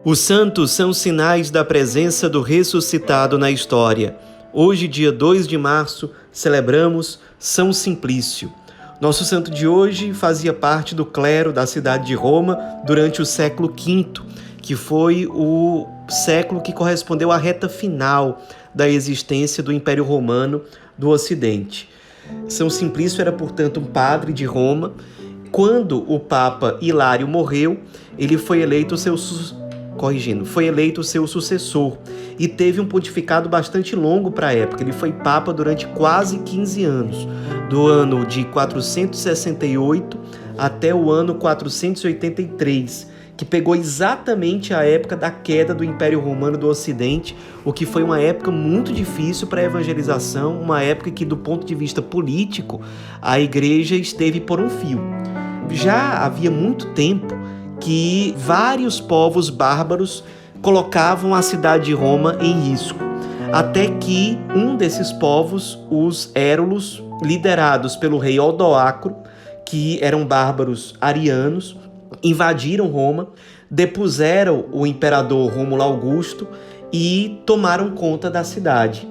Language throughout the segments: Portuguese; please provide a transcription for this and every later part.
Os santos são sinais da presença do ressuscitado na história. Hoje, dia 2 de março, celebramos São Simplício. Nosso santo de hoje fazia parte do clero da cidade de Roma durante o século V, que foi o século que correspondeu à reta final da existência do Império Romano do Ocidente. São Simplício era, portanto, um padre de Roma. Quando o Papa Hilário morreu, ele foi eleito o seu sucessor e teve um pontificado bastante longo para a época. Ele foi Papa durante quase 15 anos, do ano de 468 até o ano 483, que pegou exatamente a época da queda do Império Romano do Ocidente, o que foi uma época muito difícil para a evangelização, uma época que, do ponto de vista político, a igreja esteve por um fio. Já havia muito tempo que vários povos bárbaros colocavam a cidade de Roma em risco, até que um desses povos, os Érulos, liderados pelo rei Odoacro, que eram bárbaros arianos, invadiram Roma, depuseram o imperador Rômulo Augusto e tomaram conta da cidade.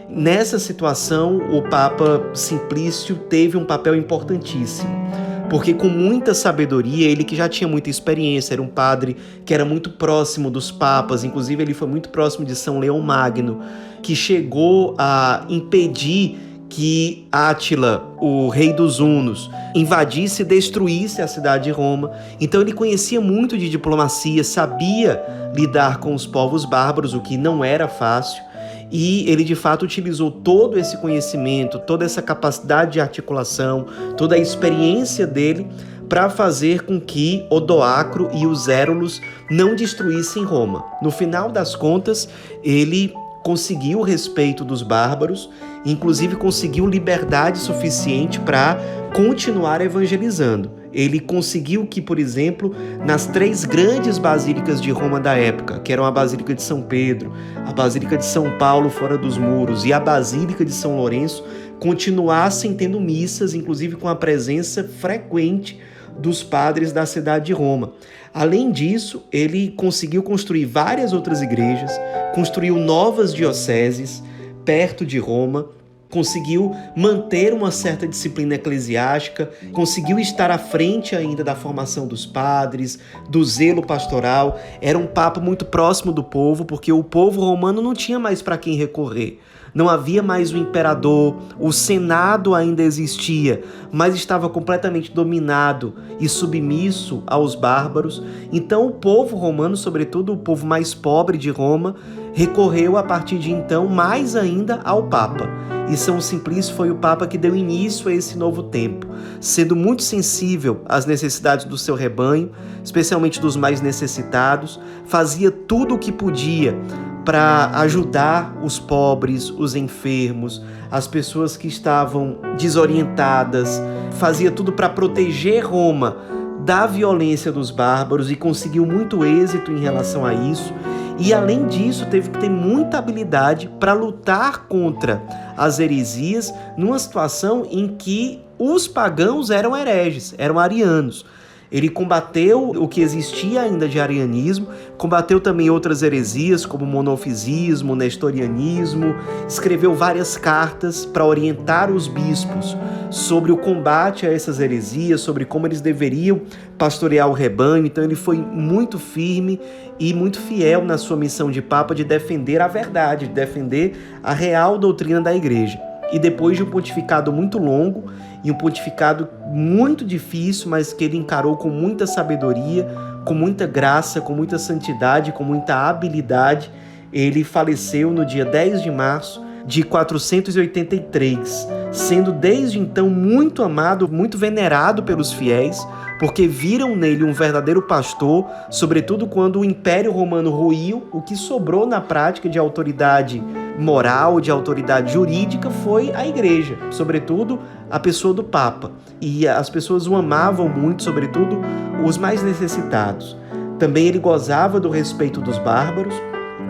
Nessa situação, o Papa Simplício teve um papel importantíssimo, porque com muita sabedoria, ele que já tinha muita experiência, era um padre que era muito próximo dos papas, inclusive ele foi muito próximo de São Leão Magno, que chegou a impedir que Átila, o rei dos hunos, invadisse e destruísse a cidade de Roma. Então ele conhecia muito de diplomacia, sabia lidar com os povos bárbaros, o que não era fácil. E ele, de fato, utilizou todo esse conhecimento, toda essa capacidade de articulação, toda a experiência dele para fazer com que Odoacro e os Érulos não destruíssem Roma. No final das contas, ele conseguiu o respeito dos bárbaros, inclusive conseguiu liberdade suficiente para continuar evangelizando. Ele conseguiu que, por exemplo, nas 3 grandes basílicas de Roma da época, que eram a Basílica de São Pedro, a Basílica de São Paulo fora dos muros e a Basílica de São Lourenço, continuassem tendo missas, inclusive com a presença frequente dos padres da cidade de Roma. Além disso, ele conseguiu construir várias outras igrejas, construiu novas dioceses perto de Roma, conseguiu manter uma certa disciplina eclesiástica, conseguiu estar à frente ainda da formação dos padres, do zelo pastoral. Era um papa muito próximo do povo, porque o povo romano não tinha mais para quem recorrer. Não havia mais o imperador, o senado ainda existia, mas estava completamente dominado e submisso aos bárbaros. Então o povo romano, sobretudo o povo mais pobre de Roma, recorreu a partir de então mais ainda ao Papa. E São Simplício foi o Papa que deu início a esse novo tempo, sendo muito sensível às necessidades do seu rebanho, especialmente dos mais necessitados, fazia tudo o que podia para ajudar os pobres, os enfermos, as pessoas que estavam desorientadas, fazia tudo para proteger Roma da violência dos bárbaros e conseguiu muito êxito em relação a isso. E, além disso, teve que ter muita habilidade para lutar contra as heresias numa situação em que os pagãos eram hereges, eram arianos. Ele combateu o que existia ainda de arianismo, combateu também outras heresias, como o monofisismo, o nestorianismo, escreveu várias cartas para orientar os bispos sobre o combate a essas heresias, sobre como eles deveriam pastorear o rebanho. Então ele foi muito firme e muito fiel na sua missão de Papa de defender a verdade, de defender a real doutrina da Igreja. E depois de um pontificado muito longo e um pontificado muito difícil, mas que ele encarou com muita sabedoria, com muita graça, com muita santidade, com muita habilidade, ele faleceu no dia 10 de março de 483, sendo desde então muito amado, muito venerado pelos fiéis, porque viram nele um verdadeiro pastor, sobretudo quando o Império Romano ruiu. O que sobrou na prática de autoridade moral, de autoridade jurídica, foi a Igreja, sobretudo a pessoa do Papa. E as pessoas o amavam muito, sobretudo os mais necessitados. Também ele gozava do respeito dos bárbaros,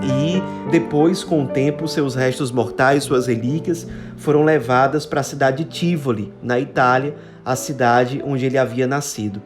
e depois, com o tempo, seus restos mortais, suas relíquias, foram levadas para a cidade de Tivoli, na Itália, a cidade onde ele havia nascido.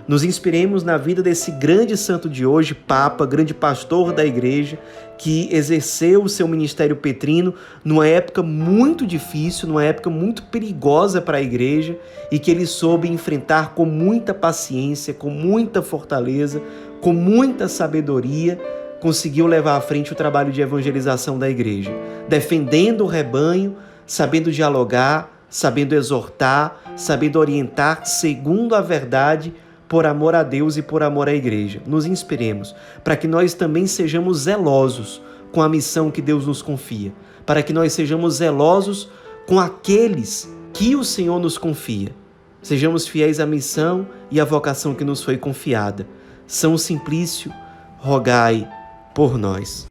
Nos inspiremos na vida desse grande santo de hoje, Papa, grande pastor da igreja, que exerceu o seu ministério petrino numa época muito difícil, numa época muito perigosa para a igreja, e que ele soube enfrentar com muita paciência, com muita fortaleza, com muita sabedoria, conseguiu levar à frente o trabalho de evangelização da igreja, defendendo o rebanho, sabendo dialogar, sabendo exortar, sabendo orientar segundo a verdade, por amor a Deus e por amor à igreja. Nos inspiremos para que nós também sejamos zelosos com a missão que Deus nos confia, para que nós sejamos zelosos com aqueles que o Senhor nos confia. Sejamos fiéis à missão e à vocação que nos foi confiada. São Simplício, rogai por nós.